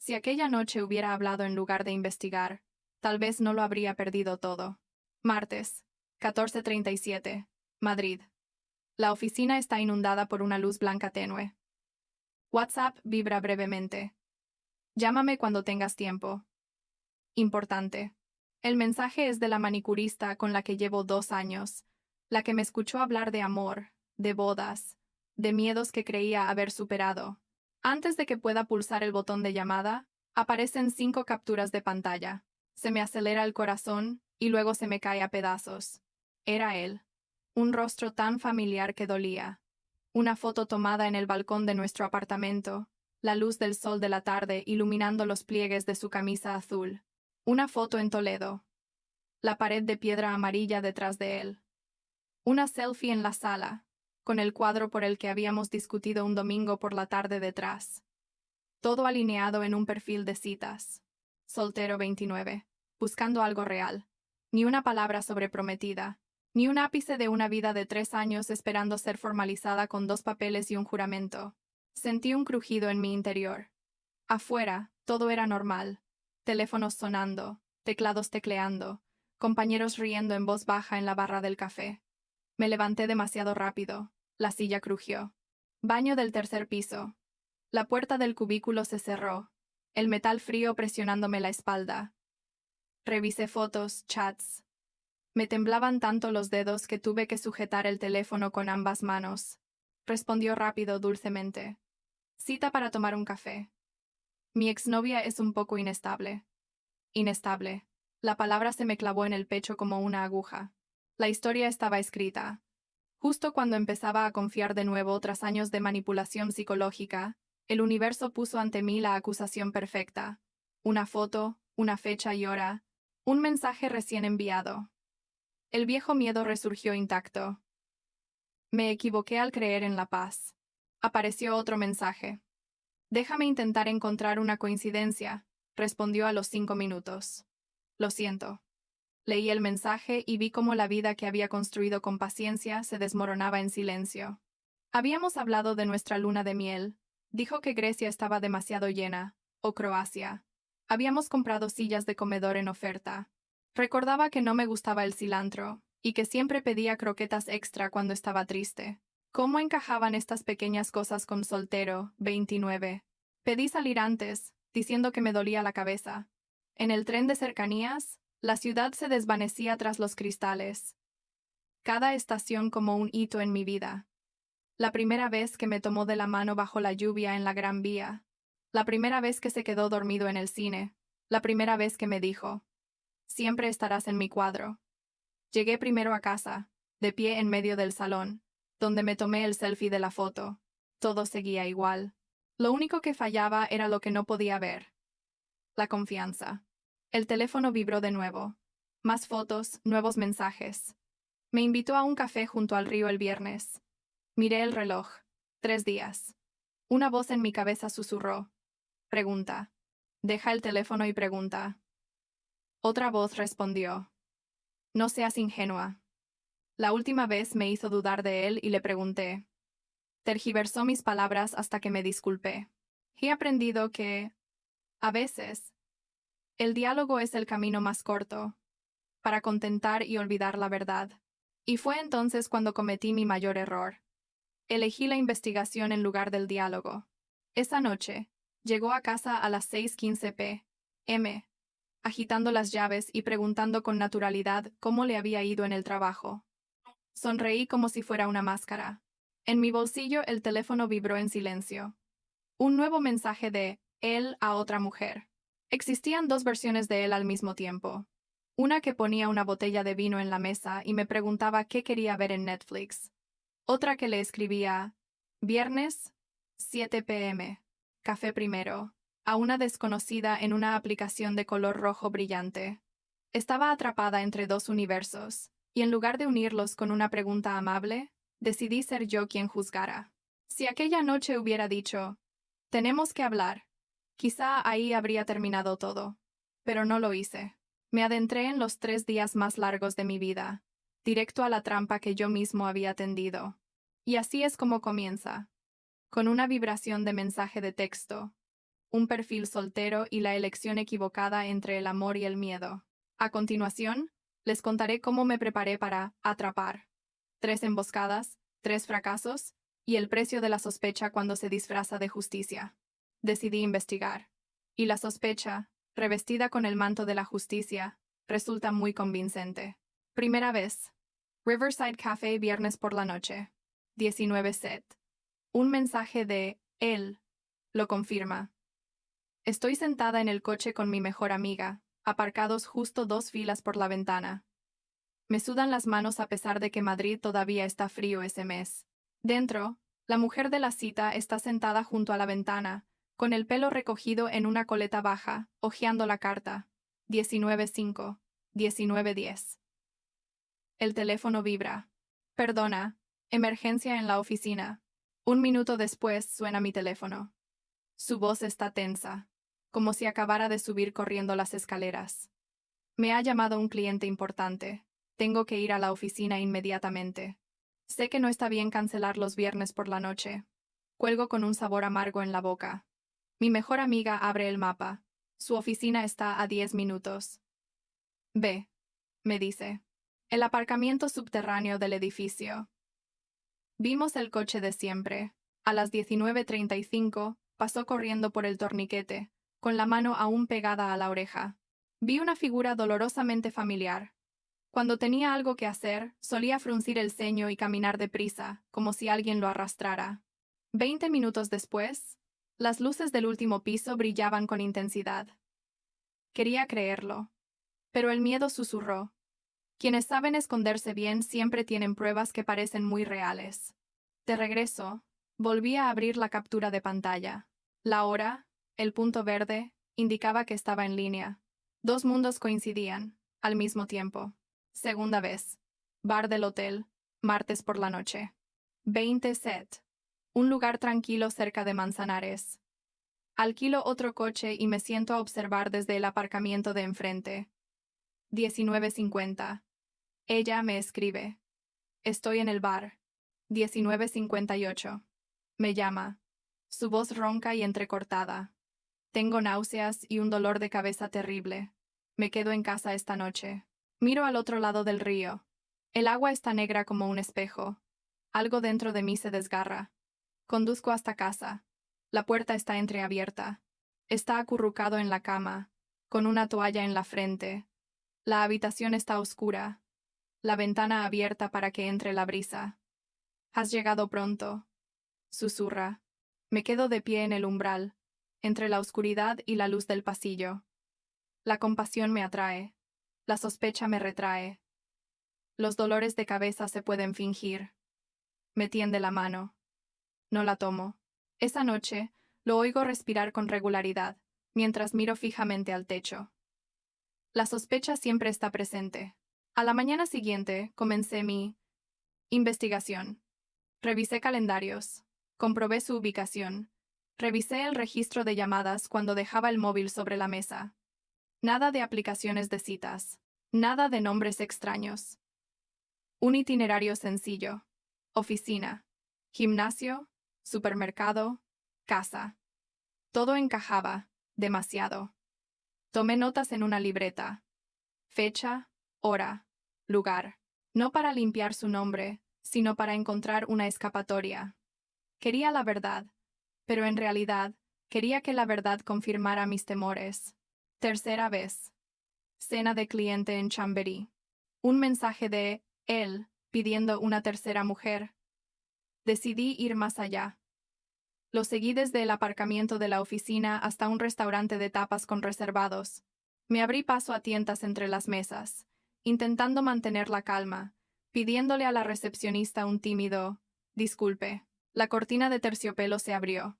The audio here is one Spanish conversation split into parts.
Si aquella noche hubiera hablado en lugar de investigar, tal vez no lo habría perdido todo. Martes, 14:37, Madrid. La oficina está inundada por una luz blanca tenue. WhatsApp vibra brevemente. Llámame cuando tengas tiempo. Importante. El mensaje es de la manicurista con la que llevo 2 años, la que me escuchó hablar de amor, de bodas, de miedos que creía haber superado. Antes de que pueda pulsar el botón de llamada, aparecen 5 capturas de pantalla. Se me acelera el corazón y luego se me cae a pedazos. Era él. Un rostro tan familiar que dolía. Una foto tomada en el balcón de nuestro apartamento, la luz del sol de la tarde iluminando los pliegues de su camisa azul. Una foto en Toledo. La pared de piedra amarilla detrás de él. Una selfie en la sala, con el cuadro por el que habíamos discutido un domingo por la tarde detrás. Todo alineado en un perfil de citas. Soltero 29. Buscando algo real. Ni una palabra sobreprometida. Ni un ápice de una vida de 3 años esperando ser formalizada con 2 papeles y un juramento. Sentí un crujido en mi interior. Afuera, todo era normal. Teléfonos sonando, teclados tecleando, compañeros riendo en voz baja en la barra del café. Me levanté demasiado rápido. La silla crujió. Baño del tercer piso. La puerta del cubículo se cerró, el metal frío presionándome la espalda. Revisé fotos, chats. Me temblaban tanto los dedos que tuve que sujetar el teléfono con ambas manos. Respondió rápido, dulcemente. Cita para tomar un café. Mi exnovia es un poco inestable. Inestable. La palabra se me clavó en el pecho como una aguja. La historia estaba escrita. Justo cuando empezaba a confiar de nuevo tras años de manipulación psicológica, el universo puso ante mí la acusación perfecta. Una foto, una fecha y hora, un mensaje recién enviado. El viejo miedo resurgió intacto. Me equivoqué al creer en la paz. Apareció otro mensaje. Déjame intentar encontrar una coincidencia, respondió a los 5 minutos. Lo siento. Leí el mensaje y vi cómo la vida que había construido con paciencia se desmoronaba en silencio. Habíamos hablado de nuestra luna de miel. Dijo que Grecia estaba demasiado llena, o Croacia. Habíamos comprado sillas de comedor en oferta. Recordaba que no me gustaba el cilantro, y que siempre pedía croquetas extra cuando estaba triste. ¿Cómo encajaban estas pequeñas cosas con soltero, 29? Pedí salir antes, diciendo que me dolía la cabeza. En el tren de cercanías, la ciudad se desvanecía tras los cristales. Cada estación como un hito en mi vida. La primera vez que me tomó de la mano bajo la lluvia en la Gran Vía. La primera vez que se quedó dormido en el cine. La primera vez que me dijo: siempre estarás en mi cuadro. Llegué primero a casa, de pie en medio del salón, donde me tomé el selfie de la foto. Todo seguía igual. Lo único que fallaba era lo que no podía ver. La confianza. El teléfono vibró de nuevo. Más fotos, nuevos mensajes. Me invitó a un café junto al río el viernes. Miré el reloj. 3 días. Una voz en mi cabeza susurró: pregunta. Deja el teléfono y pregunta. Otra voz respondió: no seas ingenua. La última vez me hizo dudar de él y le pregunté. Tergiversó mis palabras hasta que me disculpé. He aprendido que, a veces, el diálogo es el camino más corto para contentar y olvidar la verdad. Y fue entonces cuando cometí mi mayor error. Elegí la investigación en lugar del diálogo. Esa noche, llegó a casa a las 6:15 p.m., agitando las llaves y preguntando con naturalidad cómo le había ido en el trabajo. Sonreí como si fuera una máscara. En mi bolsillo el teléfono vibró en silencio. Un nuevo mensaje de él a otra mujer. Existían 2 versiones de él al mismo tiempo. Una que ponía una botella de vino en la mesa y me preguntaba qué quería ver en Netflix. Otra que le escribía: viernes, 7 p.m., café primero, a una desconocida en una aplicación de color rojo brillante. Estaba atrapada entre 2 universos, y en lugar de unirlos con una pregunta amable, decidí ser yo quien juzgara. Si aquella noche hubiera dicho: tenemos que hablar, quizá ahí habría terminado todo. Pero no lo hice. Me adentré en los 3 días más largos de mi vida, directo a la trampa que yo mismo había tendido. Y así es como comienza. Con una vibración de mensaje de texto. un perfil soltero y la elección equivocada entre el amor y el miedo. A continuación, les contaré cómo me preparé para atrapar. 3 emboscadas, 3 fracasos, y el precio de la sospecha cuando se disfraza de justicia. Decidí investigar. Y la sospecha, revestida con el manto de la justicia, resulta muy convincente. Primera vez. Riverside Café viernes por la noche. 19 set. Un mensaje de él lo confirma. Estoy sentada en el coche con mi mejor amiga, aparcados justo 2 filas por la ventana. Me sudan las manos a pesar de que Madrid todavía está frío ese mes. Dentro, la mujer de la cita está sentada junto a la ventana, con el pelo recogido en una coleta baja, hojeando la carta. 19:05, 19:10. El teléfono vibra. Perdona, emergencia en la oficina. 1 minuto después suena mi teléfono. Su voz está tensa, como si acabara de subir corriendo las escaleras. Me ha llamado un cliente importante. Tengo que ir a la oficina inmediatamente. Sé que no está bien cancelar los viernes por la noche. Cuelgo con un sabor amargo en la boca. Mi mejor amiga abre el mapa. Su oficina está a 10 minutos. Ve, me dice. El aparcamiento subterráneo del edificio. Vimos el coche de siempre. A las 19:35 pasó corriendo por el torniquete, con la mano aún pegada a la oreja. Vi una figura dolorosamente familiar. Cuando tenía algo que hacer, solía fruncir el ceño y caminar deprisa, como si alguien lo arrastrara. 20 minutos después, las luces del último piso brillaban con intensidad. Quería creerlo. Pero el miedo susurró. Quienes saben esconderse bien siempre tienen pruebas que parecen muy reales. De regreso, volví a abrir la captura de pantalla. La hora, el punto verde, indicaba que estaba en línea. 2 mundos coincidían, al mismo tiempo. Segunda vez. Bar del hotel, martes por la noche. 20 set. Un lugar tranquilo cerca de Manzanares. Alquilo otro coche y me siento a observar desde el aparcamiento de enfrente. 19:50. Ella me escribe. Estoy en el bar. 19:58. Me llama. Su voz ronca y entrecortada. Tengo náuseas y un dolor de cabeza terrible. Me quedo en casa esta noche. Miro al otro lado del río. El agua está negra como un espejo. Algo dentro de mí se desgarra. Conduzco hasta casa. La puerta está entreabierta. Está acurrucado en la cama, con una toalla en la frente. La habitación está oscura. La ventana abierta para que entre la brisa. Has llegado pronto, susurra. Me quedo de pie en el umbral, entre la oscuridad y la luz del pasillo. La compasión me atrae. La sospecha me retrae. Los dolores de cabeza se pueden fingir. Me tiende la mano. No la tomo. Esa noche, lo oigo respirar con regularidad, mientras miro fijamente al techo. La sospecha siempre está presente. A la mañana siguiente, comencé mi investigación. Revisé calendarios. Comprobé su ubicación. Revisé el registro de llamadas cuando dejaba el móvil sobre la mesa. Nada de aplicaciones de citas. Nada de nombres extraños. Un itinerario sencillo. Oficina. Gimnasio. Supermercado. Casa. Todo encajaba. Demasiado. Tomé notas en una libreta. Fecha, hora, lugar. No para limpiar su nombre, sino para encontrar una escapatoria. Quería la verdad, pero en realidad, quería que la verdad confirmara mis temores. Tercera vez. Cena de cliente en Chamberí. Un mensaje de él pidiendo una tercera mujer. Decidí ir más allá. Lo seguí desde el aparcamiento de la oficina hasta un restaurante de tapas con reservados. Me abrí paso a tientas entre las mesas, intentando mantener la calma, pidiéndole a la recepcionista un tímido «disculpe». La cortina de terciopelo se abrió.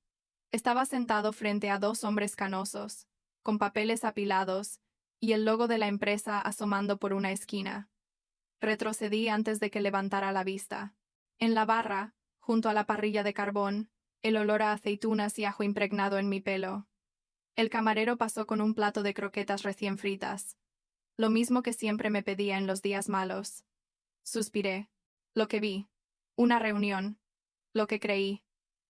Estaba sentado frente a 2 hombres canosos, con papeles apilados, y el logo de la empresa asomando por una esquina. Retrocedí antes de que levantara la vista. En la barra, junto a la parrilla de carbón, el olor a aceitunas y ajo impregnado en mi pelo. El camarero pasó con un plato de croquetas recién fritas. Lo mismo que siempre me pedía en los días malos. Suspiré. Lo que vi. Una reunión. Lo que creí.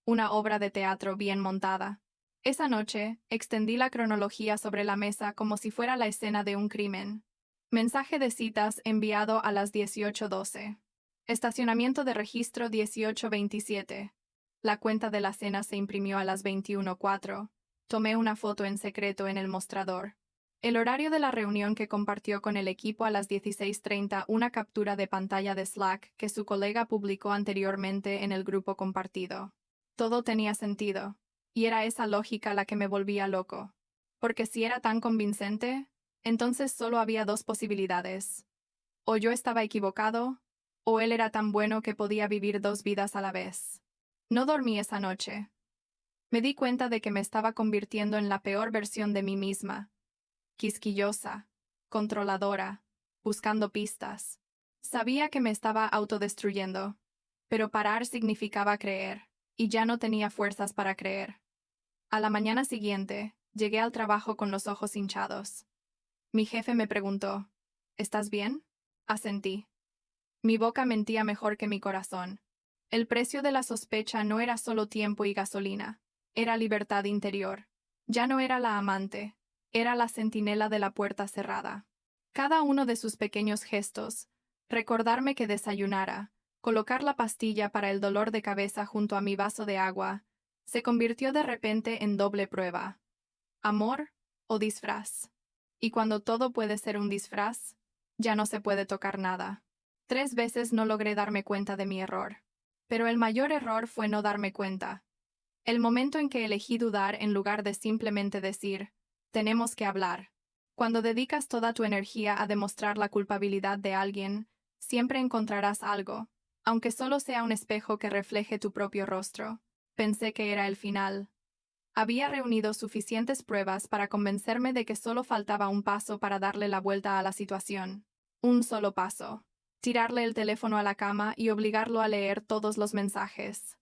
Una obra de teatro bien montada. Esa noche, extendí la cronología sobre la mesa como si fuera la escena de un crimen. Mensaje de citas enviado a las 18:12. Estacionamiento de registro 18:27. La cuenta de la cena se imprimió a las 21:04. Tomé una foto en secreto en el mostrador. El horario de la reunión que compartió con el equipo a las 16:30, una captura de pantalla de Slack que su colega publicó anteriormente en el grupo compartido. Todo tenía sentido. Y era esa lógica la que me volvía loco. Porque si era tan convincente, entonces solo había dos posibilidades. O yo estaba equivocado, o él era tan bueno que podía vivir dos vidas a la vez. No dormí esa noche. Me di cuenta de que me estaba convirtiendo en la peor versión de mí misma. Quisquillosa, controladora, buscando pistas. Sabía que me estaba autodestruyendo, pero parar significaba creer, y ya no tenía fuerzas para creer. A la mañana siguiente, llegué al trabajo con los ojos hinchados. Mi jefe me preguntó, ¿estás bien? Asentí. Mi boca mentía mejor que mi corazón. El precio de la sospecha no era solo tiempo y gasolina, era libertad interior. Ya no era la amante, era la centinela de la puerta cerrada. Cada uno de sus pequeños gestos, recordarme que desayunara, colocar la pastilla para el dolor de cabeza junto a mi vaso de agua, se convirtió de repente en doble prueba. ¿Amor o disfraz? Y cuando todo puede ser un disfraz, ya no se puede tocar nada. 3 veces no logré darme cuenta de mi error. Pero el mayor error fue no darme cuenta. El momento en que elegí dudar en lugar de simplemente decir, tenemos que hablar. Cuando dedicas toda tu energía a demostrar la culpabilidad de alguien, siempre encontrarás algo, aunque solo sea un espejo que refleje tu propio rostro. Pensé que era el final. Había reunido suficientes pruebas para convencerme de que solo faltaba un paso para darle la vuelta a la situación. Un solo paso. Tirarle el teléfono a la cama y obligarlo a leer todos los mensajes.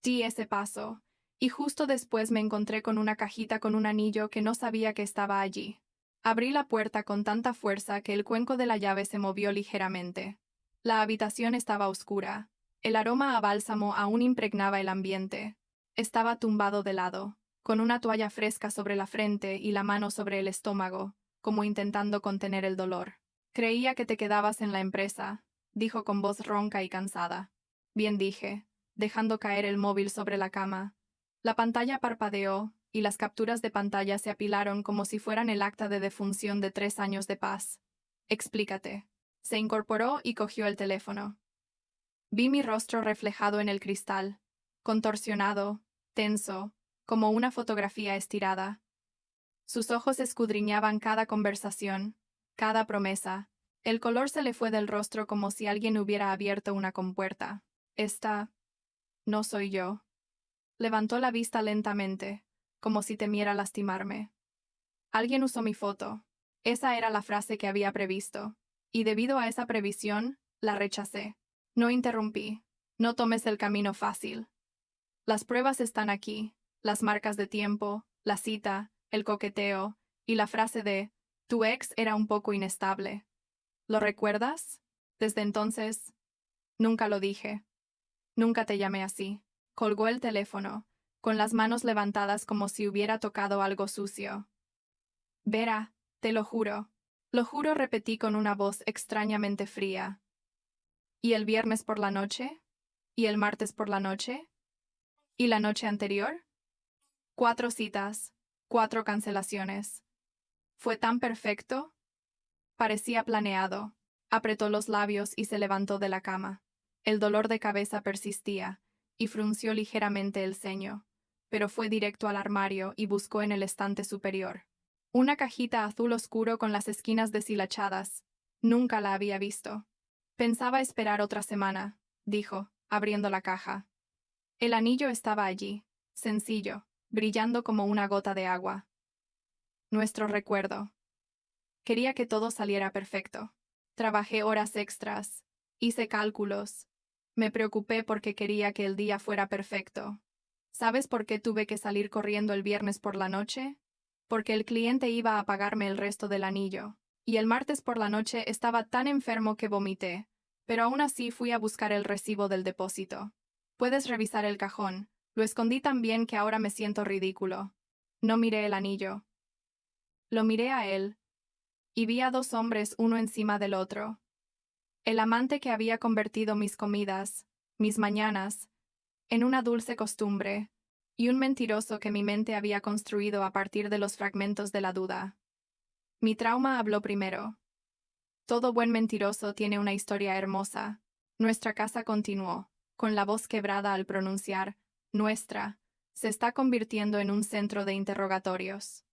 Di ese paso, y justo después me encontré con una cajita con un anillo que no sabía que estaba allí. Abrí la puerta con tanta fuerza que el cuenco de la llave se movió ligeramente. La habitación estaba oscura. El aroma a bálsamo aún impregnaba el ambiente. Estaba tumbado de lado, con una toalla fresca sobre la frente y la mano sobre el estómago, como intentando contener el dolor. Creía que te quedabas en la empresa, dijo con voz ronca y cansada. Bien, dije, dejando caer el móvil sobre la cama. La pantalla parpadeó, y las capturas de pantalla se apilaron como si fueran el acta de defunción de 3 años de paz. Explícate. Se incorporó y cogió el teléfono. Vi mi rostro reflejado en el cristal, contorsionado, tenso, como una fotografía estirada. Sus ojos escudriñaban cada conversación, cada promesa. El color se le fue del rostro como si alguien hubiera abierto una compuerta. Esta no soy yo. Levantó la vista lentamente, como si temiera lastimarme. Alguien usó mi foto. Esa era la frase que había previsto. Y debido a esa previsión, la rechacé. No interrumpí. No tomes el camino fácil. Las pruebas están aquí, las marcas de tiempo, la cita, el coqueteo, y la frase de, tu ex era un poco inestable. ¿Lo recuerdas? Desde entonces, nunca lo dije. Nunca te llamé así. Colgó el teléfono, con las manos levantadas como si hubiera tocado algo sucio. Vera, te lo juro. Lo juro, repetí con una voz extrañamente fría. ¿Y el viernes por la noche? ¿Y el martes por la noche? ¿Y la noche anterior? 4 citas, 4 cancelaciones. ¿Fue tan perfecto? Parecía planeado. Apretó los labios y se levantó de la cama. El dolor de cabeza persistía, y frunció ligeramente el ceño, pero fue directo al armario y buscó en el estante superior. Una cajita azul oscuro con las esquinas deshilachadas. Nunca la había visto. Pensaba esperar otra semana, dijo, abriendo la caja. El anillo estaba allí, sencillo, brillando como una gota de agua. Nuestro recuerdo. Quería que todo saliera perfecto. Trabajé horas extras, hice cálculos. Me preocupé porque quería que el día fuera perfecto. ¿Sabes por qué tuve que salir corriendo el viernes por la noche? Porque el cliente iba a pagarme el resto del anillo. Y el martes por la noche estaba tan enfermo que vomité, pero aún así fui a buscar el recibo del depósito. Puedes revisar el cajón. Lo escondí tan bien que ahora me siento ridículo. No miré el anillo. Lo miré a él, y vi a dos hombres uno encima del otro. El amante que había convertido mis comidas, mis mañanas, en una dulce costumbre, y un mentiroso que mi mente había construido a partir de los fragmentos de la duda. Mi trauma habló primero. Todo buen mentiroso tiene una historia hermosa. Nuestra casa continuó, con la voz quebrada al pronunciar, nuestra, se está convirtiendo en un centro de interrogatorios.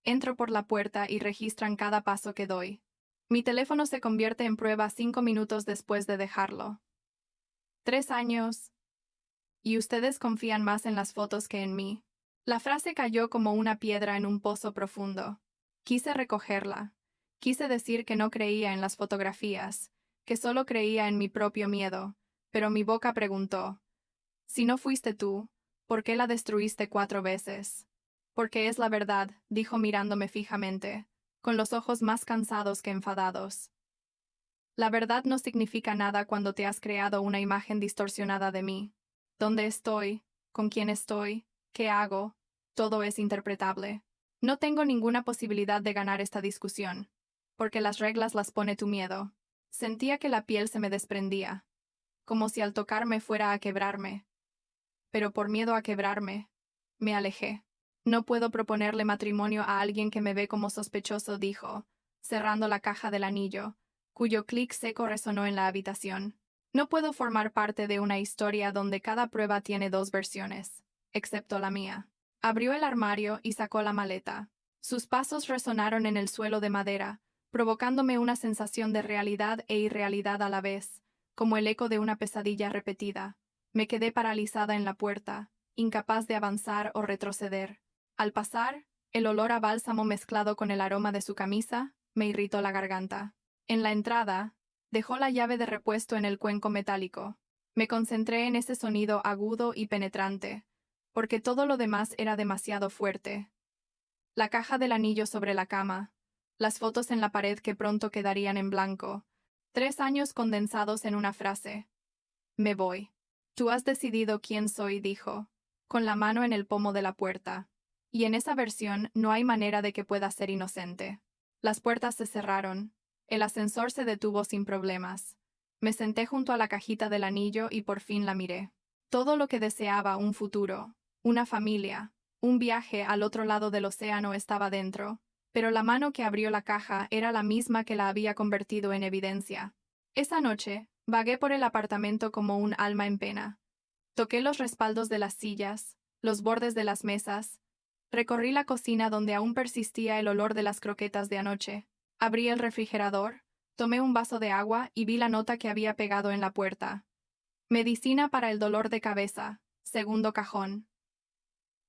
Entro por la puerta y registran cada paso que doy. Mi teléfono se convierte en prueba 5 minutos después de dejarlo. 3 años. Y ustedes confían más en las fotos que en mí. La frase cayó como una piedra en un pozo profundo. Quise recogerla. Quise decir que no creía en las fotografías, que solo creía en mi propio miedo, pero mi boca preguntó: si no fuiste tú, ¿por qué la destruiste 4 veces? Porque es la verdad, dijo mirándome fijamente, con los ojos más cansados que enfadados. La verdad no significa nada cuando te has creado una imagen distorsionada de mí. ¿Dónde estoy? ¿Con quién estoy? ¿Qué hago? Todo es interpretable. No tengo ninguna posibilidad de ganar esta discusión, porque las reglas las pone tu miedo. Sentía que la piel se me desprendía, como si al tocarme fuera a quebrarme. Pero por miedo a quebrarme, me alejé. No puedo proponerle matrimonio a alguien que me ve como sospechoso, dijo, cerrando la caja del anillo, cuyo clic seco resonó en la habitación. No puedo formar parte de una historia donde cada prueba tiene 2 versiones, excepto la mía. Abrió el armario y sacó la maleta. Sus pasos resonaron en el suelo de madera, provocándome una sensación de realidad e irrealidad a la vez, como el eco de una pesadilla repetida. Me quedé paralizada en la puerta, incapaz de avanzar o retroceder. Al pasar, el olor a bálsamo mezclado con el aroma de su camisa me irritó la garganta. En la entrada, dejó la llave de repuesto en el cuenco metálico. Me concentré en ese sonido agudo y penetrante, porque todo lo demás era demasiado fuerte. La caja del anillo sobre la cama, las fotos en la pared que pronto quedarían en blanco, 3 años condensados en una frase. Me voy. Tú has decidido quién soy, dijo, con la mano en el pomo de la puerta. Y en esa versión no hay manera de que pueda ser inocente. Las puertas se cerraron. El ascensor se detuvo sin problemas. Me senté junto a la cajita del anillo y por fin la miré. Todo lo que deseaba, un futuro, una familia, un viaje al otro lado del océano, estaba dentro, pero la mano que abrió la caja era la misma que la había convertido en evidencia. Esa noche, vagué por el apartamento como un alma en pena. Toqué los respaldos de las sillas, los bordes de las mesas. Recorrí la cocina donde aún persistía el olor de las croquetas de anoche. Abrí el refrigerador, tomé un vaso de agua y vi la nota que había pegado en la puerta. Medicina para el dolor de cabeza, segundo cajón.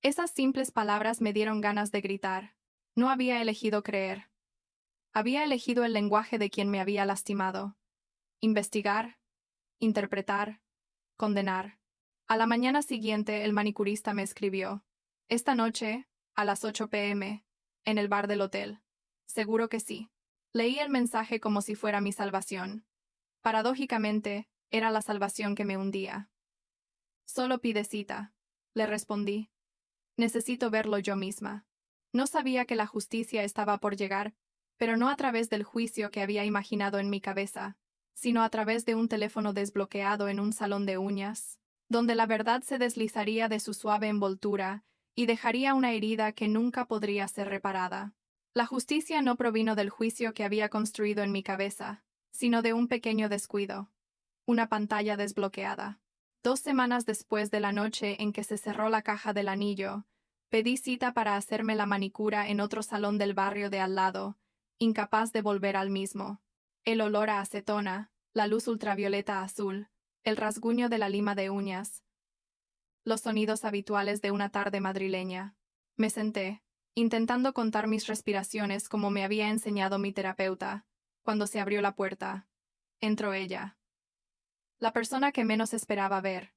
Esas simples palabras me dieron ganas de gritar. No había elegido creer. Había elegido el lenguaje de quien me había lastimado. Investigar, interpretar, condenar. A la mañana siguiente el manicurista me escribió: esta noche, a las 8 p.m., en el bar del hotel. Seguro que sí. Leí el mensaje como si fuera mi salvación. Paradójicamente, era la salvación que me hundía. Solo pide cita, le respondí. Necesito verlo yo misma. No sabía que la justicia estaba por llegar, pero no a través del juicio que había imaginado en mi cabeza, sino a través de un teléfono desbloqueado en un salón de uñas, donde la verdad se deslizaría de su suave envoltura y dejaría una herida que nunca podría ser reparada. La justicia no provino del juicio que había construido en mi cabeza, sino de un pequeño descuido. Una pantalla desbloqueada. 2 semanas después de la noche en que se cerró la caja del anillo, pedí cita para hacerme la manicura en otro salón del barrio de al lado, incapaz de volver al mismo. El olor a acetona, la luz ultravioleta azul, el rasguño de la lima de uñas. Los sonidos habituales de una tarde madrileña. Me senté, intentando contar mis respiraciones como me había enseñado mi terapeuta, cuando se abrió la puerta. Entró ella. La persona que menos esperaba ver.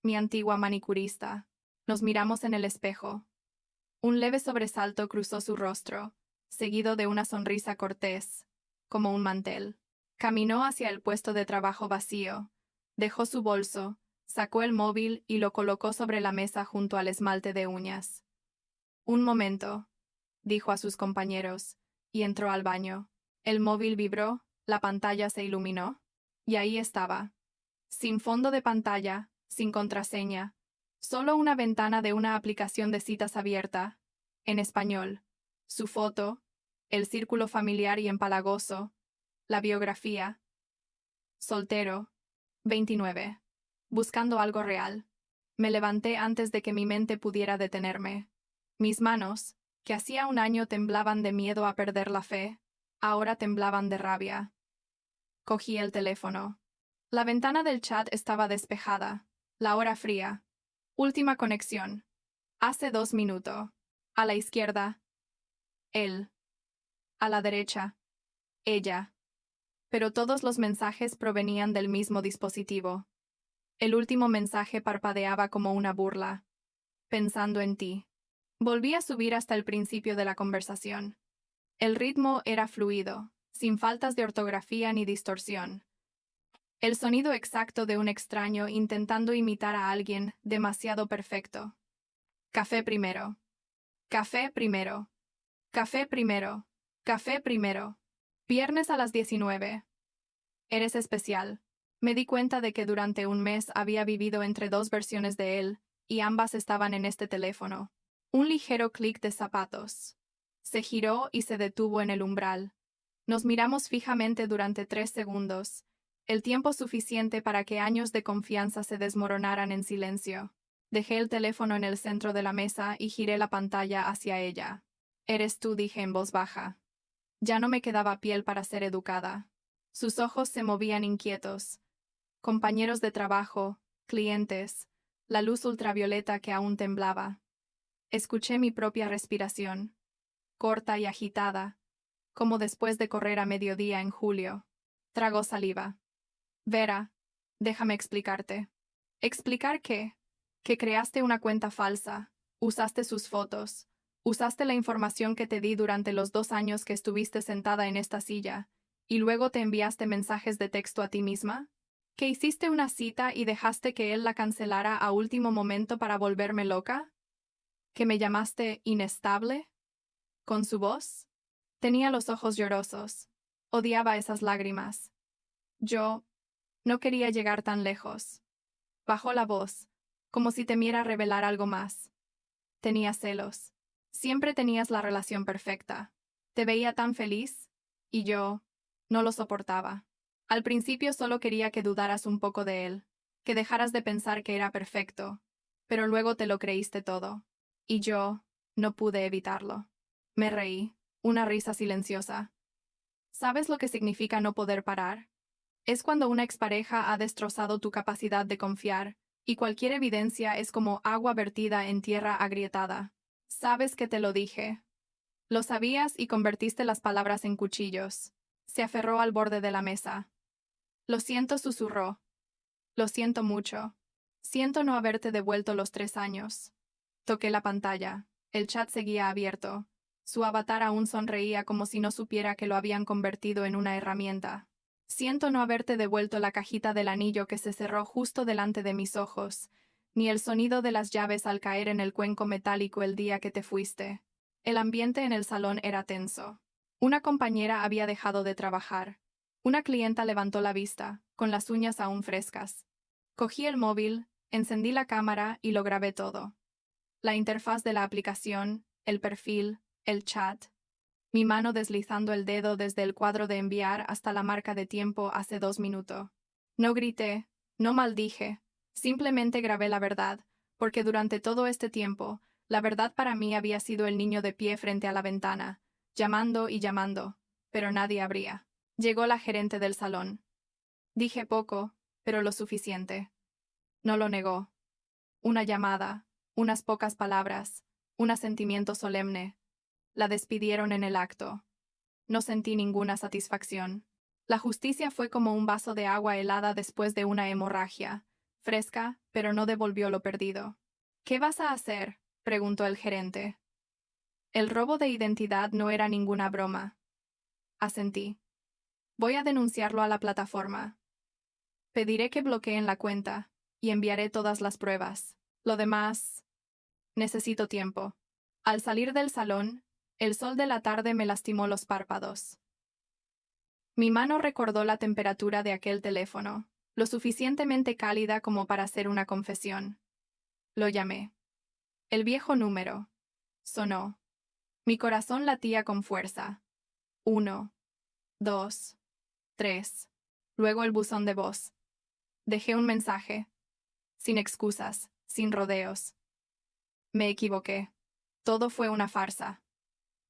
Mi antigua manicurista. Nos miramos en el espejo. Un leve sobresalto cruzó su rostro, seguido de una sonrisa cortés, como un mantel. Caminó hacia el puesto de trabajo vacío, dejó su bolso, sacó el móvil y lo colocó sobre la mesa junto al esmalte de uñas. Un momento, dijo a sus compañeros, y entró al baño. El móvil vibró, la pantalla se iluminó, y ahí estaba. Sin fondo de pantalla, sin contraseña, solo una ventana de una aplicación de citas abierta, en español, su foto, el círculo familiar y empalagoso, la biografía. Soltero, 29. Buscando algo real. Me levanté antes de que mi mente pudiera detenerme. Mis manos, que hacía un año temblaban de miedo a perder la fe, ahora temblaban de rabia. Cogí el teléfono. La ventana del chat estaba despejada. La hora fría. Última conexión. Hace 2 minutos. A la izquierda. Él. A la derecha. Ella. Pero todos los mensajes provenían del mismo dispositivo. El último mensaje parpadeaba como una burla. Pensando en ti. Volví a subir hasta el principio de la conversación. El ritmo era fluido, sin faltas de ortografía ni distorsión. El sonido exacto de un extraño intentando imitar a alguien demasiado perfecto. Café primero. Café primero. Café primero. Café primero. Viernes a las 19. Eres especial. Me di cuenta de que durante un mes había vivido entre 2 versiones de él, y ambas estaban en este teléfono. Un ligero clic de zapatos. Se giró y se detuvo en el umbral. Nos miramos fijamente durante 3 segundos, el tiempo suficiente para que años de confianza se desmoronaran en silencio. Dejé el teléfono en el centro de la mesa y giré la pantalla hacia ella. Eres tú, dije en voz baja. Ya no me quedaba piel para ser educada. Sus ojos se movían inquietos. Compañeros de trabajo, clientes, la luz ultravioleta que aún temblaba. Escuché mi propia respiración, corta y agitada, como después de correr a mediodía en julio. Tragó saliva. Vera, déjame explicarte. ¿Explicar qué? Que creaste una cuenta falsa, usaste sus fotos, usaste la información que te di durante los 2 años que estuviste sentada en esta silla, y luego te enviaste mensajes de texto a ti misma. ¿Que hiciste una cita y dejaste que él la cancelara a último momento para volverme loca? ¿Que me llamaste inestable? ¿Con su voz? Tenía los ojos llorosos. Odiaba esas lágrimas. Yo no quería llegar tan lejos. Bajó la voz, como si temiera revelar algo más. Tenía celos. Siempre tenías la relación perfecta. Te veía tan feliz, y yo no lo soportaba. Al principio solo quería que dudaras un poco de él, que dejaras de pensar que era perfecto, pero luego te lo creíste todo. Y yo no pude evitarlo. Me reí, una risa silenciosa. ¿Sabes lo que significa no poder parar? Es cuando una expareja ha destrozado tu capacidad de confiar, y cualquier evidencia es como agua vertida en tierra agrietada. Sabes que te lo dije. Lo sabías y convertiste las palabras en cuchillos. Se aferró al borde de la mesa. Lo siento, susurró. Lo siento mucho. Siento no haberte devuelto los 3 años. Toqué la pantalla. El chat seguía abierto. Su avatar aún sonreía como si no supiera que lo habían convertido en una herramienta. Siento no haberte devuelto la cajita del anillo que se cerró justo delante de mis ojos, ni el sonido de las llaves al caer en el cuenco metálico el día que te fuiste. El ambiente en el salón era tenso. Una compañera había dejado de trabajar. Una clienta levantó la vista, con las uñas aún frescas. Cogí el móvil, encendí la cámara y lo grabé todo. La interfaz de la aplicación, el perfil, el chat. Mi mano deslizando el dedo desde el cuadro de enviar hasta la marca de tiempo hace 2 minutos. No grité, no maldije, simplemente grabé la verdad, porque durante todo este tiempo, la verdad para mí había sido el niño de pie frente a la ventana, llamando y llamando, pero nadie abría. Llegó la gerente del salón. Dije poco, pero lo suficiente. No lo negó. Una llamada, unas pocas palabras, un asentimiento solemne. La despidieron en el acto. No sentí ninguna satisfacción. La justicia fue como un vaso de agua helada después de una hemorragia, fresca, pero no devolvió lo perdido. ¿Qué vas a hacer?, preguntó el gerente. El robo de identidad no era ninguna broma. Asentí. Voy a denunciarlo a la plataforma. Pediré que bloqueen la cuenta, y enviaré todas las pruebas. Lo demás... necesito tiempo. Al salir del salón, el sol de la tarde me lastimó los párpados. Mi mano recordó la temperatura de aquel teléfono, lo suficientemente cálida como para hacer una confesión. Lo llamé. El viejo número. Sonó. Mi corazón latía con fuerza. 1, 2, 3. Luego el buzón de voz. Dejé un mensaje. Sin excusas, sin rodeos. Me equivoqué. Todo fue una farsa.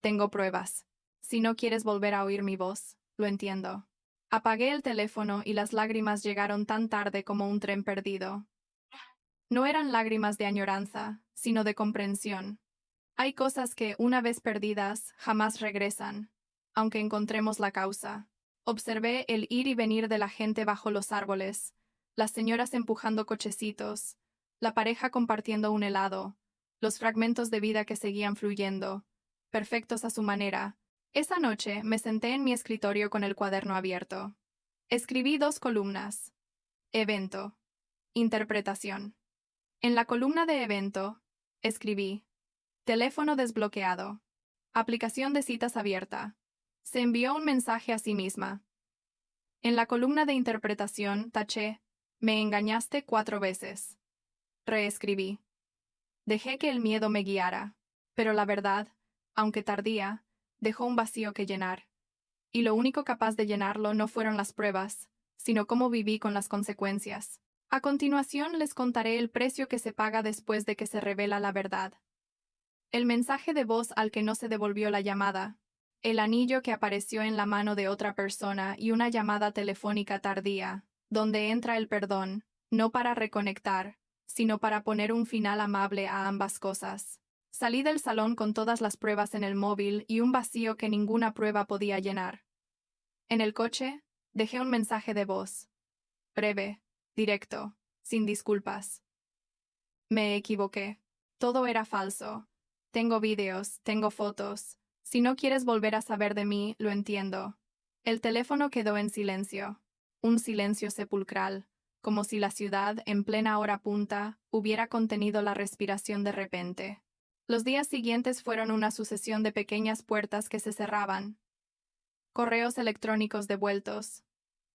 Tengo pruebas. Si no quieres volver a oír mi voz, lo entiendo. Apagué el teléfono y las lágrimas llegaron tan tarde como un tren perdido. No eran lágrimas de añoranza, sino de comprensión. Hay cosas que, una vez perdidas, jamás regresan, aunque encontremos la causa. Observé el ir y venir de la gente bajo los árboles, las señoras empujando cochecitos, la pareja compartiendo un helado, los fragmentos de vida que seguían fluyendo, perfectos a su manera. Esa noche me senté en mi escritorio con el cuaderno abierto. Escribí 2 columnas. Evento. Interpretación. En la columna de evento, escribí: teléfono desbloqueado. Aplicación de citas abierta. Se envió un mensaje a sí misma. En la columna de interpretación taché: me engañaste 4 veces. Reescribí. Dejé que el miedo me guiara, pero la verdad, aunque tardía, dejó un vacío que llenar. Y lo único capaz de llenarlo no fueron las pruebas, sino cómo viví con las consecuencias. A continuación les contaré el precio que se paga después de que se revela la verdad. El mensaje de voz al que no se devolvió la llamada, el anillo que apareció en la mano de otra persona y una llamada telefónica tardía, donde entra el perdón, no para reconectar, sino para poner un final amable a ambas cosas. Salí del salón con todas las pruebas en el móvil y un vacío que ninguna prueba podía llenar. En el coche, dejé un mensaje de voz. Breve, directo, sin disculpas. Me equivoqué. Todo era falso. Tengo vídeos, tengo fotos. Si no quieres volver a saber de mí, lo entiendo. El teléfono quedó en silencio. Un silencio sepulcral, como si la ciudad, en plena hora punta, hubiera contenido la respiración de repente. Los días siguientes fueron una sucesión de pequeñas puertas que se cerraban. Correos electrónicos devueltos.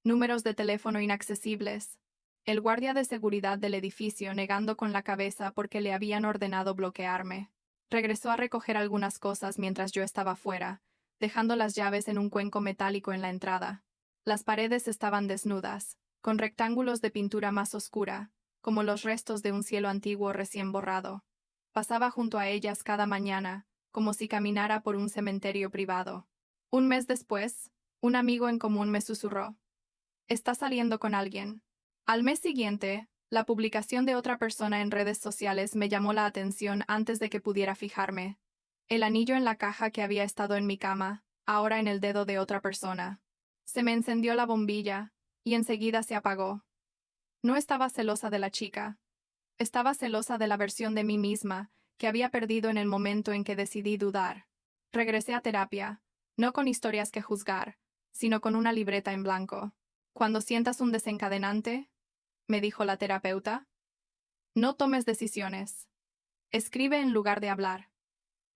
Números de teléfono inaccesibles. El guardia de seguridad del edificio negando con la cabeza porque le habían ordenado bloquearme. Regresó a recoger algunas cosas mientras yo estaba fuera, dejando las llaves en un cuenco metálico en la entrada. Las paredes estaban desnudas, con rectángulos de pintura más oscura, como los restos de un cielo antiguo recién borrado. Pasaba junto a ellas cada mañana, como si caminara por un cementerio privado. Un mes después, un amigo en común me susurró: «Está saliendo con alguien». Al mes siguiente, la publicación de otra persona en redes sociales me llamó la atención antes de que pudiera fijarme. El anillo en la caja que había estado en mi cama, ahora en el dedo de otra persona. Se me encendió la bombilla, y enseguida se apagó. No estaba celosa de la chica. Estaba celosa de la versión de mí misma, que había perdido en el momento en que decidí dudar. Regresé a terapia, no con historias que juzgar, sino con una libreta en blanco. Cuando sientas un desencadenante, me dijo la terapeuta, no tomes decisiones. Escribe en lugar de hablar.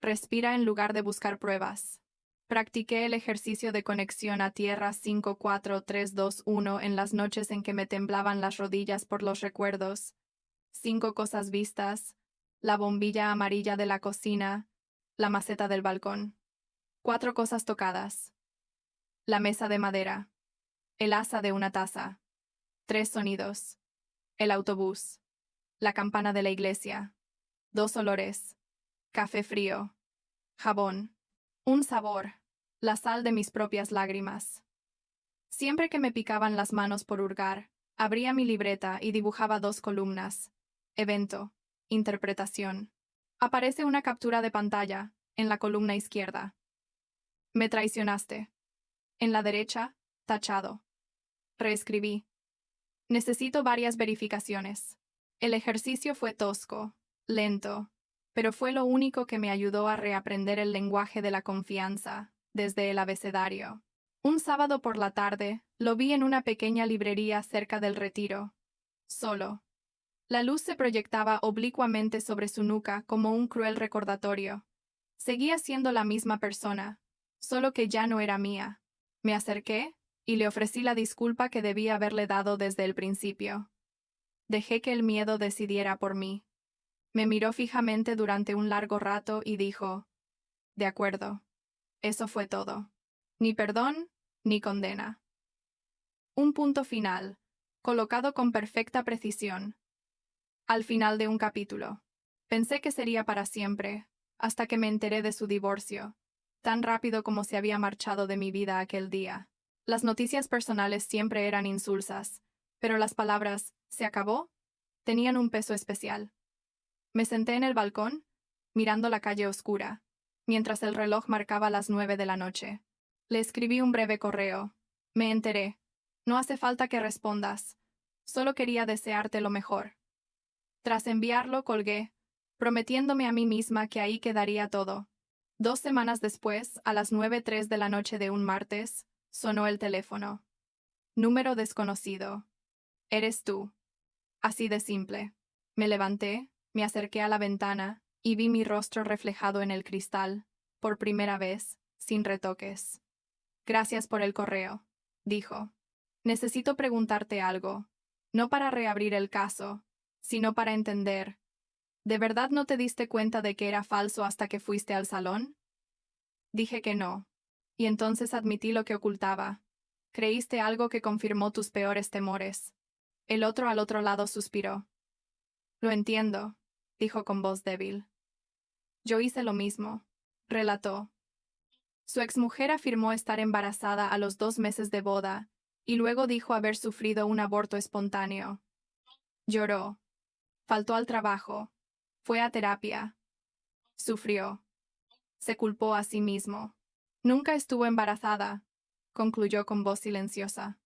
Respira en lugar de buscar pruebas. Practiqué el ejercicio de conexión a tierra 5-4-3-2-1 en las noches en que me temblaban las rodillas por los recuerdos. 5 cosas vistas, la bombilla amarilla de la cocina, la maceta del balcón. 4 cosas tocadas. La mesa de madera. El asa de una taza. 3 sonidos. El autobús. La campana de la iglesia. 2 olores. Café frío. Jabón. Un sabor. La sal de mis propias lágrimas. Siempre que me picaban las manos por hurgar, abría mi libreta y dibujaba 2 columnas. Evento. Interpretación. Aparece una captura de pantalla, en la columna izquierda. Me traicionaste. En la derecha, tachado. Reescribí. Necesito varias verificaciones. El ejercicio fue tosco, lento, pero fue lo único que me ayudó a reaprender el lenguaje de la confianza, desde el abecedario. Un sábado por la tarde, lo vi en una pequeña librería cerca del Retiro. Solo. La luz se proyectaba oblicuamente sobre su nuca como un cruel recordatorio. Seguía siendo la misma persona, solo que ya no era mía. Me acerqué y le ofrecí la disculpa que debía haberle dado desde el principio. Dejé que el miedo decidiera por mí. Me miró fijamente durante un largo rato y dijo, «De acuerdo». Eso fue todo. Ni perdón, ni condena. Un punto final, colocado con perfecta precisión. Al final de un capítulo. Pensé que sería para siempre, hasta que me enteré de su divorcio, tan rápido como se había marchado de mi vida aquel día. Las noticias personales siempre eran insulsas, pero las palabras «se acabó» tenían un peso especial. Me senté en el balcón, mirando la calle oscura, mientras el reloj marcaba las 9 de la noche. Le escribí un breve correo. Me enteré. No hace falta que respondas. Solo quería desearte lo mejor. Tras enviarlo, colgué, prometiéndome a mí misma que ahí quedaría todo. 2 semanas después, a las 9:03 de la noche de un martes, sonó el teléfono. Número desconocido. Eres tú. Así de simple. Me levanté, me acerqué a la ventana y vi mi rostro reflejado en el cristal, por primera vez, sin retoques. Gracias por el correo, dijo. Necesito preguntarte algo, no para reabrir el caso, sino para entender. ¿De verdad no te diste cuenta de que era falso hasta que fuiste al salón? Dije que no. Y entonces admití lo que ocultaba. Creíste algo que confirmó tus peores temores. El otro al otro lado suspiró. Lo entiendo, dijo con voz débil. Yo hice lo mismo, relató. Su exmujer afirmó estar embarazada a los 2 meses de boda, y luego dijo haber sufrido un aborto espontáneo. Lloró. Faltó al trabajo. Fue a terapia. Sufrió. Se culpó a sí mismo. Nunca estuvo embarazada, concluyó con voz silenciosa.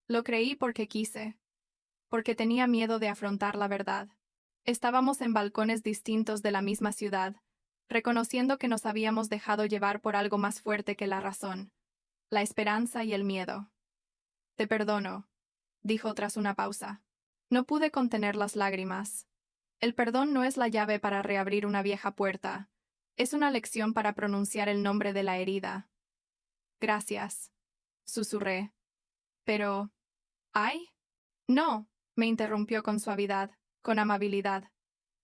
Lo creí porque quise, porque tenía miedo de afrontar la verdad. Estábamos en balcones distintos de la misma ciudad, reconociendo que nos habíamos dejado llevar por algo más fuerte que la razón, la esperanza y el miedo. Te perdono, dijo tras una pausa. No pude contener las lágrimas. El perdón no es la llave para reabrir una vieja puerta, es una lección para pronunciar el nombre de la herida. Gracias, susurré. Pero... ¿ay? No, me interrumpió con suavidad, con amabilidad.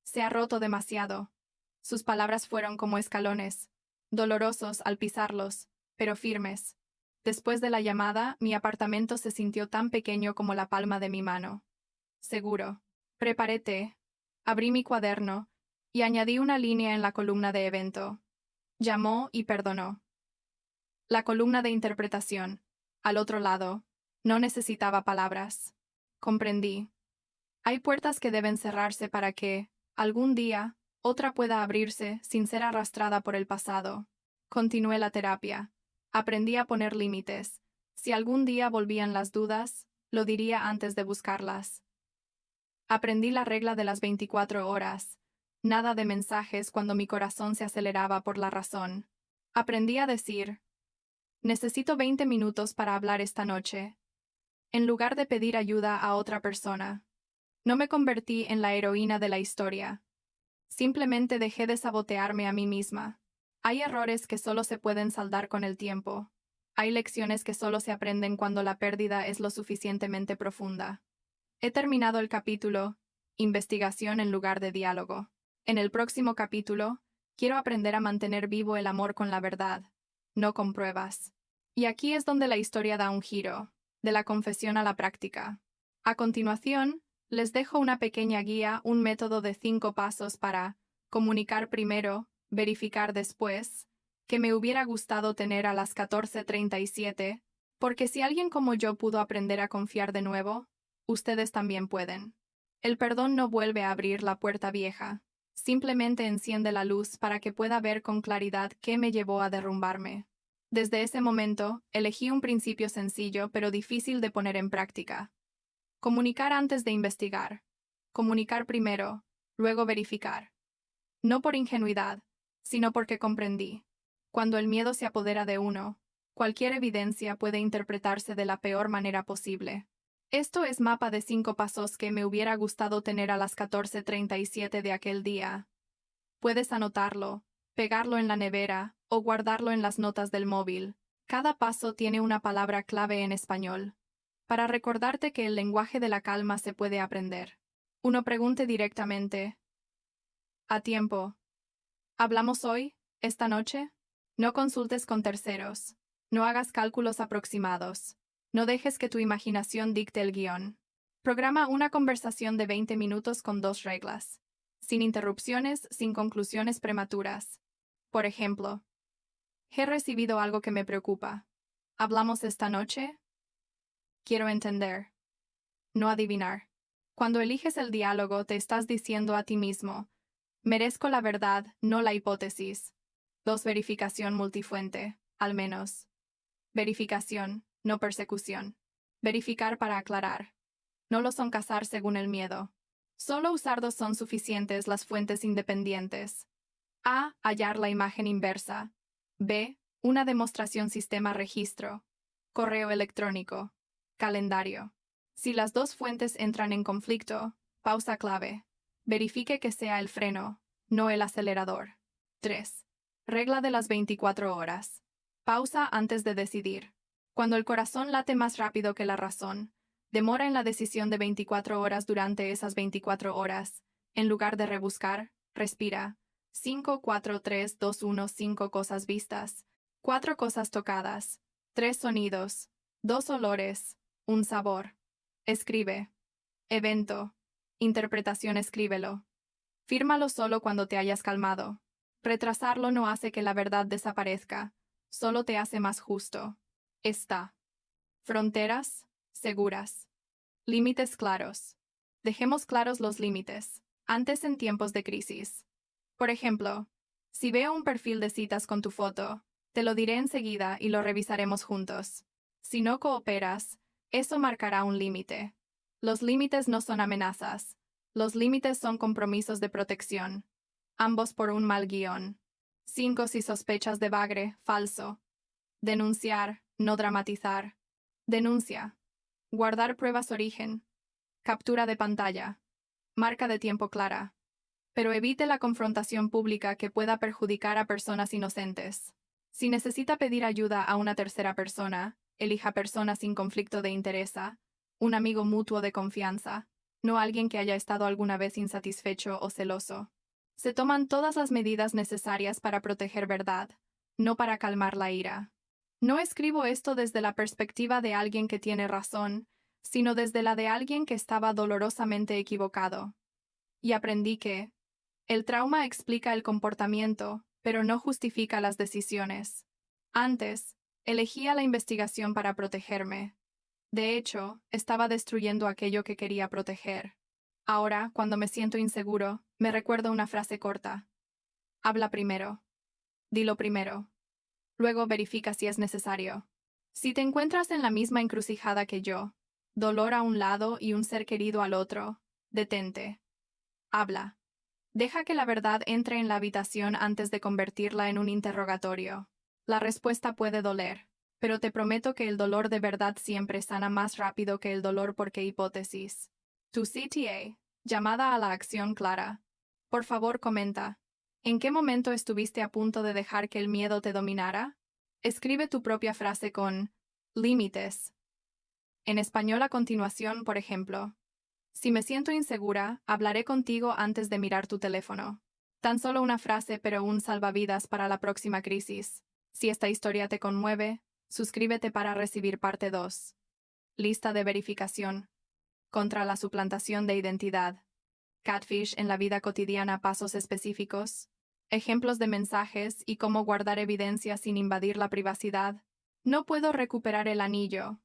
Se ha roto demasiado. Sus palabras fueron como escalones, dolorosos al pisarlos, pero firmes. Después de la llamada, mi apartamento se sintió tan pequeño como la palma de mi mano. Seguro. Preparé té, abrí mi cuaderno y añadí una línea en la columna de evento. Llamó y perdonó. La columna de interpretación, al otro lado, no necesitaba palabras. Comprendí. Hay puertas que deben cerrarse para que, algún día, otra pueda abrirse sin ser arrastrada por el pasado. Continué la terapia. Aprendí a poner límites. Si algún día volvían las dudas, lo diría antes de buscarlas. Aprendí la regla de las 24 horas. Nada de mensajes cuando mi corazón se aceleraba por la razón. Aprendí a decir, necesito 20 minutos para hablar esta noche, en lugar de pedir ayuda a otra persona. No me convertí en la heroína de la historia. Simplemente dejé de sabotearme a mí misma. Hay errores que solo se pueden saldar con el tiempo. Hay lecciones que solo se aprenden cuando la pérdida es lo suficientemente profunda. He terminado el capítulo, investigación en lugar de diálogo. En el próximo capítulo, quiero aprender a mantener vivo el amor con la verdad, no con pruebas. Y aquí es donde la historia da un giro, de la confesión a la práctica. A continuación, les dejo una pequeña guía, un método de 5 pasos para comunicar primero, verificar después, que me hubiera gustado tener a las 14:37, porque si alguien como yo pudo aprender a confiar de nuevo, ustedes también pueden. El perdón no vuelve a abrir la puerta vieja, simplemente enciende la luz para que pueda ver con claridad qué me llevó a derrumbarme. Desde ese momento, elegí un principio sencillo pero difícil de poner en práctica. Comunicar antes de investigar. Comunicar primero, luego verificar. No por ingenuidad, sino porque comprendí. Cuando el miedo se apodera de uno, cualquier evidencia puede interpretarse de la peor manera posible. Esto es mapa de 5 pasos que me hubiera gustado tener a las 14:37 de aquel día. Puedes anotarlo, pegarlo en la nevera o guardarlo en las notas del móvil. Cada paso tiene una palabra clave en español. Para recordarte que el lenguaje de la calma se puede aprender. Uno pregunte directamente. A tiempo. ¿Hablamos hoy? ¿Esta noche? No consultes con terceros. No hagas cálculos aproximados. No dejes que tu imaginación dicte el guión. Programa una conversación de 20 minutos con 2 reglas. Sin interrupciones, sin conclusiones prematuras. Por ejemplo, he recibido algo que me preocupa. ¿Hablamos esta noche? Quiero entender. No adivinar. Cuando eliges el diálogo, te estás diciendo a ti mismo: merezco la verdad, no la hipótesis. 2. Verificación multifuente, al menos. Verificación, no persecución. Verificar para aclarar. No lo son cazar según el miedo. Solo usar 2 son suficientes las fuentes independientes. A. Hallar la imagen inversa. B. Una demostración sistema registro. Correo electrónico. Calendario. Si las 2 fuentes entran en conflicto, pausa clave. Verifique que sea el freno, no el acelerador. 3. Regla de las 24 horas. Pausa antes de decidir. Cuando el corazón late más rápido que la razón, demora en la decisión de 24 horas durante esas 24 horas. En lugar de rebuscar, respira. 5, 4, 3, 2, 1, 5 cosas vistas. 4 cosas tocadas. 3 sonidos. 2 olores. 1 sabor. Escribe. Evento. Interpretación. Escríbelo. Fírmalo solo cuando te hayas calmado. Retrasarlo no hace que la verdad desaparezca, solo te hace más justo. Está. Fronteras seguras. Límites claros. Dejemos claros los límites, antes en tiempos de crisis. Por ejemplo, si veo un perfil de citas con tu foto, te lo diré enseguida y lo revisaremos juntos. Si no cooperas, eso marcará un límite. Los límites no son amenazas. Los límites son compromisos de protección. Ambos por un mal guión. 5. Si sospechas de bagre, falso. Denunciar, no dramatizar. Denuncia. Guardar pruebas. Origen. Captura de pantalla. Marca de tiempo clara. Pero evite la confrontación pública que pueda perjudicar a personas inocentes. Si necesita pedir ayuda a una tercera persona, elija personas sin conflicto de interés, un amigo mutuo de confianza, no alguien que haya estado alguna vez insatisfecho o celoso. Se toman todas las medidas necesarias para proteger verdad, no para calmar la ira. No escribo esto desde la perspectiva de alguien que tiene razón, sino desde la de alguien que estaba dolorosamente equivocado. Y aprendí que el trauma explica el comportamiento, pero no justifica las decisiones. Antes, elegía la investigación para protegerme. De hecho, estaba destruyendo aquello que quería proteger. Ahora, cuando me siento inseguro, me recuerdo una frase corta. Habla primero. Dilo primero. Luego verifica si es necesario. Si te encuentras en la misma encrucijada que yo, dolor a un lado y un ser querido al otro, detente. Habla. Deja que la verdad entre en la habitación antes de convertirla en un interrogatorio. La respuesta puede doler, pero te prometo que el dolor de verdad siempre sana más rápido que el dolor por qué hipótesis. Tu CTA. Llamada a la acción clara. Por favor, comenta. ¿En qué momento estuviste a punto de dejar que el miedo te dominara? Escribe tu propia frase con límites. En español a continuación, por ejemplo. Si me siento insegura, hablaré contigo antes de mirar tu teléfono. Tan solo una frase, pero un salvavidas para la próxima crisis. Si esta historia te conmueve, suscríbete para recibir parte 2. Lista de verificación. Contra la suplantación de identidad. Catfish en la vida cotidiana. Pasos específicos. Ejemplos de mensajes y cómo guardar evidencia sin invadir la privacidad. No puedo recuperar el anillo.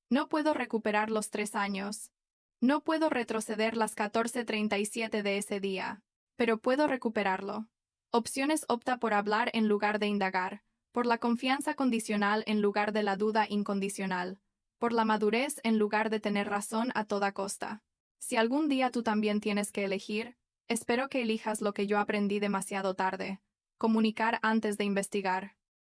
No puedo recuperar los 3 años. No puedo retroceder las 14:37 de ese día, pero puedo recuperarlo. Opciones. Opta por hablar en lugar de indagar, por la confianza condicional en lugar de la duda incondicional, por la madurez en lugar de tener razón a toda costa. Si algún día tú también tienes que elegir, espero que elijas lo que yo aprendí demasiado tarde: comunicar antes de investigar.